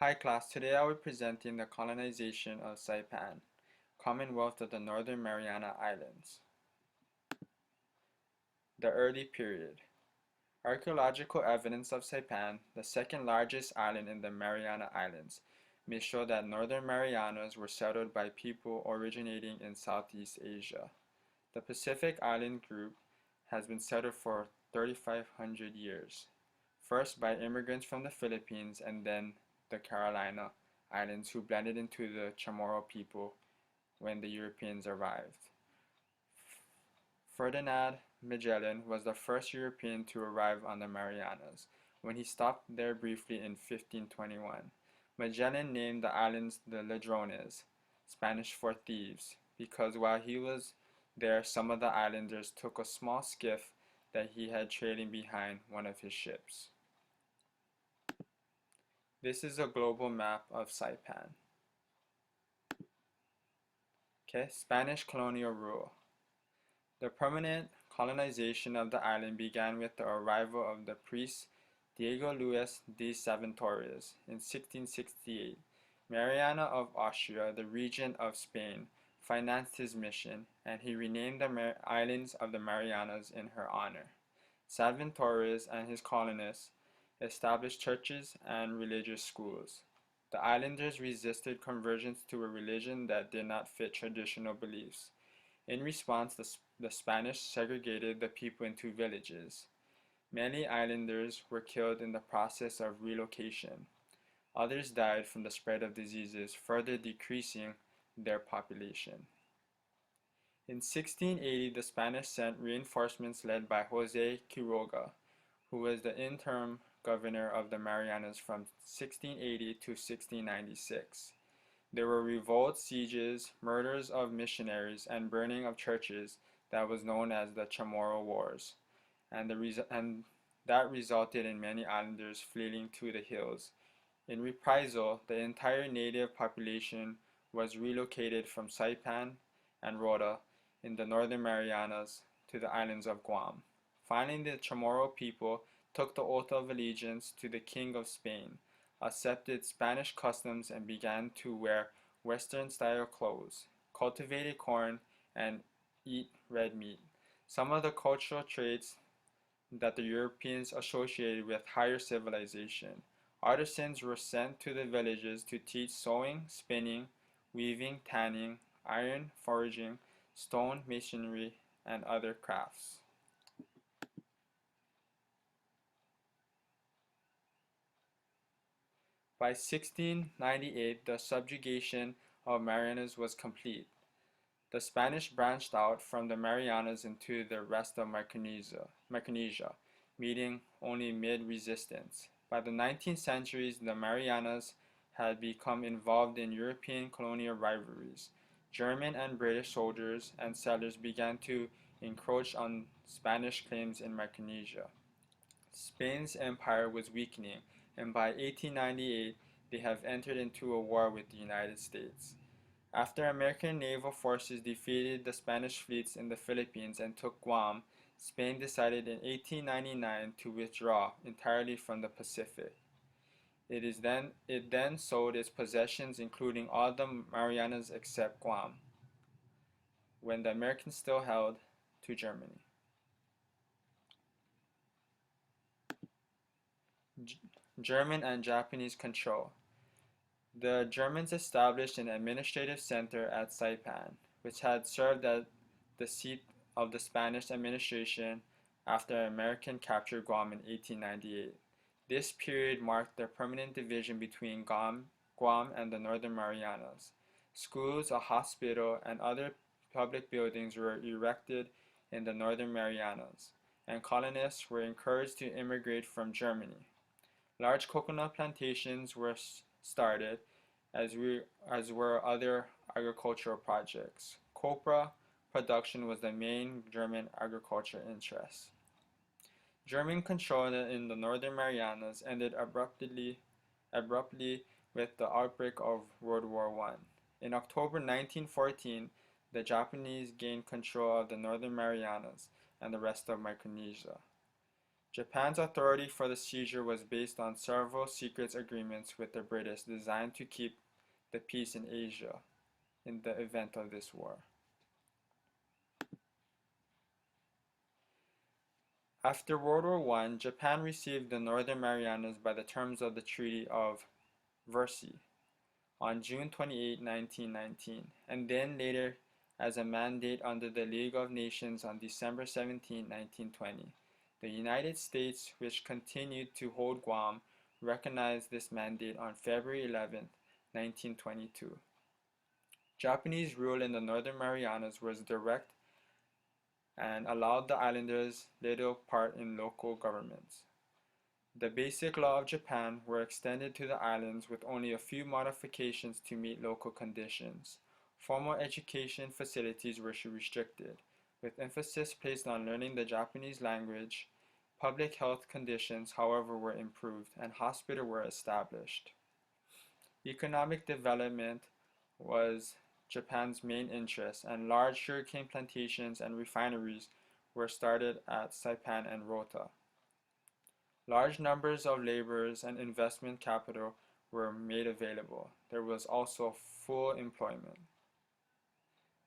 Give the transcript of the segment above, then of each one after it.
Hi class, today I will be presenting the colonization of Saipan, Commonwealth of the Northern Mariana Islands. The early period. Archaeological evidence of Saipan, the second largest island in the Mariana Islands, may show that Northern Marianas were settled by people originating in Southeast Asia. The Pacific Island group has been settled for 3,500 years, first by immigrants from the Philippines and then the Carolina Islands who blended into the Chamorro people when the Europeans arrived. Ferdinand Magellan was the first European to arrive on the Marianas, when he stopped there briefly in 1521. Magellan named the islands the Ladrones, Spanish for thieves, because while he was there some of the islanders took a small skiff that he had trailing behind one of his ships. This is a global map of Saipan. Okay, Spanish colonial rule. The permanent colonization of the island began with the arrival of the priest Diego Luis de Torres in 1668. Mariana of Austria, the regent of Spain, financed his mission, and he renamed the islands of the Marianas in her honor. Torres and his colonists established churches and religious schools. The islanders resisted conversions to a religion that did not fit traditional beliefs. In response, the Spanish segregated the people into villages. Many islanders were killed in the process of relocation. Others died from the spread of diseases, further decreasing their population. In 1680, the Spanish sent reinforcements led by Jose Quiroga, who was the interim governor of the Marianas from 1680 to 1696. There were revolts, sieges, murders of missionaries, and burning of churches that was known as the Chamorro Wars, and that resulted in many islanders fleeing to the hills. In reprisal, the entire native population was relocated from Saipan and Rota in the Northern Marianas to the islands of Guam. Finally, the Chamorro people took the oath of allegiance to the King of Spain, accepted Spanish customs, and began to wear Western-style clothes, cultivated corn, and eat red meat. Some of the cultural traits that the Europeans associated with higher civilization. Artisans were sent to the villages to teach sewing, spinning, weaving, tanning, iron forging, stone masonry, and other crafts. By 1698, the subjugation of Marianas was complete. The Spanish branched out from the Marianas into the rest of Micronesia, meeting only mid-resistance. By the 19th century, the Marianas had become involved in European colonial rivalries. German and British soldiers and settlers began to encroach on Spanish claims in Micronesia. Spain's empire was weakening, and by 1898 they have entered into a war with the United States. After American naval forces defeated the Spanish fleets in the Philippines and took Guam, Spain decided in 1899 to withdraw entirely from the Pacific. It then sold its possessions, including all the Marianas except Guam, when the Americans still held, to Germany. German and Japanese control. The Germans established an administrative center at Saipan, which had served as the seat of the Spanish administration after American captured Guam in 1898. This period marked the permanent division between Guam and the Northern Marianas. Schools, a hospital, and other public buildings were erected in the Northern Marianas, and colonists were encouraged to immigrate from Germany. Large coconut plantations were started, as were other agricultural projects. Copra production was the main German agriculture interest. German control in the Northern Marianas ended abruptly with the outbreak of World War I. In October 1914, the Japanese gained control of the Northern Marianas and the rest of Micronesia. Japan's authority for the seizure was based on several secret agreements with the British designed to keep the peace in Asia in the event of this war. After World War I, Japan received the Northern Marianas by the terms of the Treaty of Versailles on June 28, 1919, and then later as a mandate under the League of Nations on December 17, 1920. The United States, which continued to hold Guam, recognized this mandate on February 11, 1922. Japanese rule in the Northern Marianas was direct and allowed the islanders little part in local governments. The basic law of Japan were extended to the islands with only a few modifications to meet local conditions. Formal education facilities were restricted, with emphasis placed on learning the Japanese language. Public health conditions, however, were improved, and hospitals were established. Economic development was Japan's main interest, and large sugarcane plantations and refineries were started at Saipan and Rota. Large numbers of laborers and investment capital were made available. There was also full employment.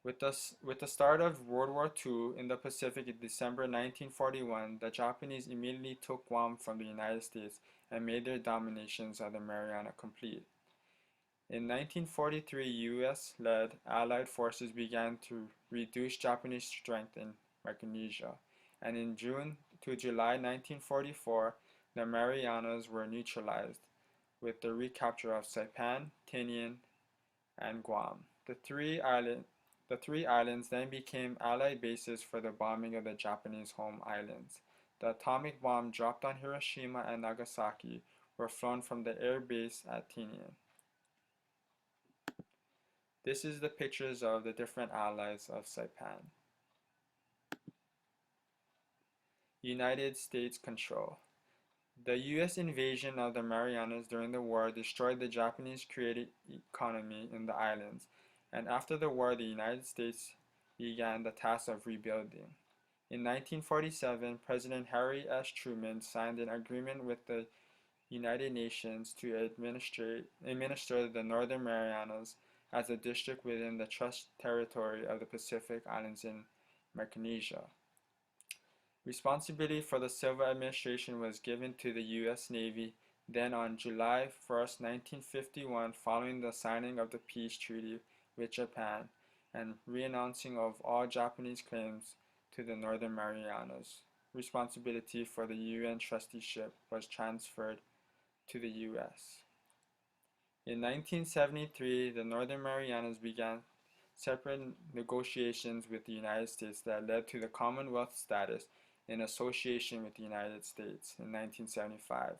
With the start of World War II in the Pacific in December 1941, the Japanese immediately took Guam from the United States and made their dominations of the Mariana complete. In 1943, U.S.-led Allied forces began to reduce Japanese strength in Micronesia, and in June to July 1944, the Marianas were neutralized, with the recapture of Saipan, Tinian, and Guam. The three islands then became Allied bases for the bombing of the Japanese home islands. The atomic bomb dropped on Hiroshima and Nagasaki were flown from the air base at Tinian. This is the pictures of the different allies of Saipan. United States control. The U.S. invasion of the Marianas during the war destroyed the Japanese created economy in the islands, and after the war the United States began the task of rebuilding. In 1947, President Harry S. Truman signed an agreement with the United Nations to administer the Northern Marianas as a district within the Trust Territory of the Pacific Islands in Micronesia. Responsibility for the civil administration was given to the U.S. Navy. Then on July 1, 1951, following the signing of the peace treaty with Japan and renouncing of all Japanese claims to the Northern Marianas, responsibility for the UN trusteeship was transferred to the U.S. In 1973, the Northern Marianas began separate negotiations with the United States that led to the Commonwealth status in association with the United States in 1975.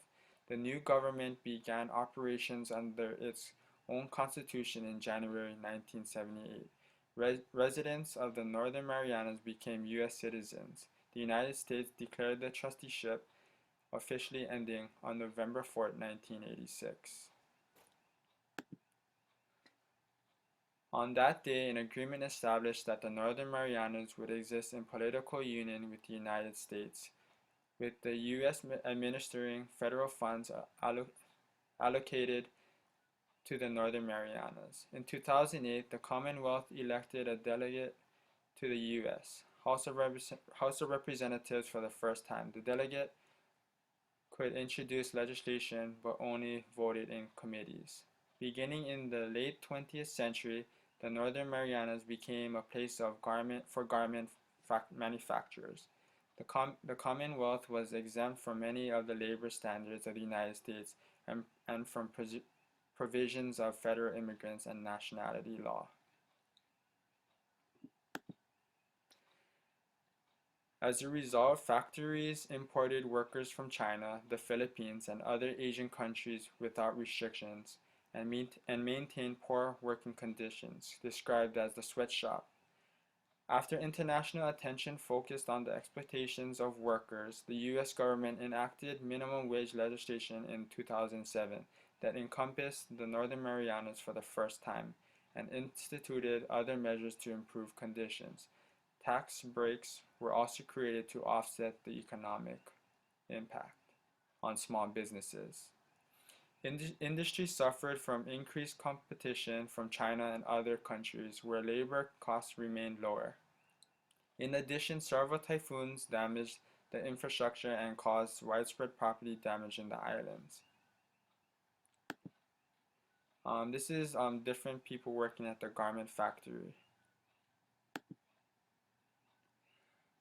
The new government began operations under its own constitution in January 1978. Residents of the Northern Marianas became U.S. citizens. The United States declared the trusteeship officially ending on November 4, 1986. On that day, an agreement established that the Northern Marianas would exist in political union with the United States, with the U.S. administering federal funds allocated to the Northern Marianas. In 2008, the Commonwealth elected a delegate to the U.S. House of Representatives for the first time. The delegate could introduce legislation but only voted in committees. Beginning in the late 20th century, the Northern Marianas became a place of garment manufacturers. The Commonwealth was exempt from many of the labor standards of the United States and from provisions of federal immigrants and nationality law. As a result, factories imported workers from China, the Philippines, and other Asian countries without restrictions, and maintain poor working conditions, described as the sweatshop. After international attention focused on the exploitations of workers, the U.S. government enacted minimum wage legislation in 2007 that encompassed the Northern Marianas for the first time, and instituted other measures to improve conditions. Tax breaks were also created to offset the economic impact on small businesses. Industry suffered from increased competition from China and other countries where labor costs remained lower. In addition, several typhoons damaged the infrastructure and caused widespread property damage in the islands. This is different people working at the garment factory.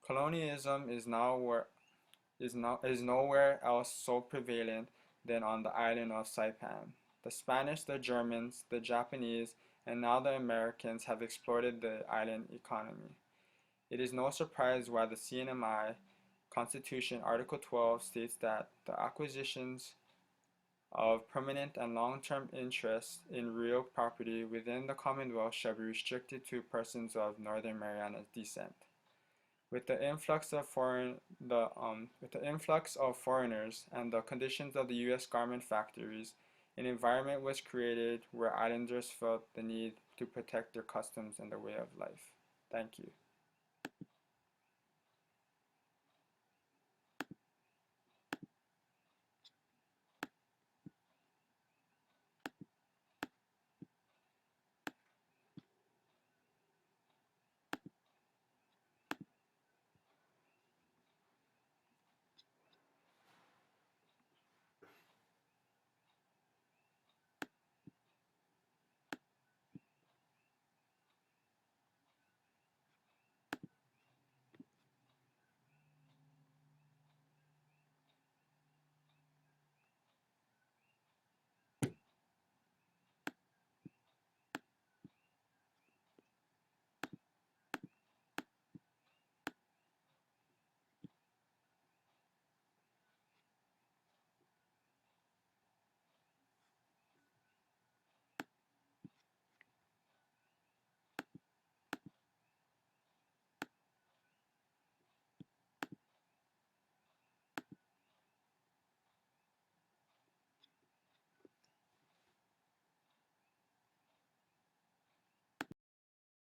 Colonialism is nowhere else so prevalent than on the island of Saipan. The Spanish, the Germans, the Japanese, and now the Americans have exploited the island economy. It is no surprise why the CNMI Constitution Article 12 states that the acquisitions of permanent and long-term interests in real property within the Commonwealth shall be restricted to persons of Northern Mariana descent. With the influx of foreigners and the conditions of the U.S. garment factories, an environment was created where islanders felt the need to protect their customs and their way of life. Thank you.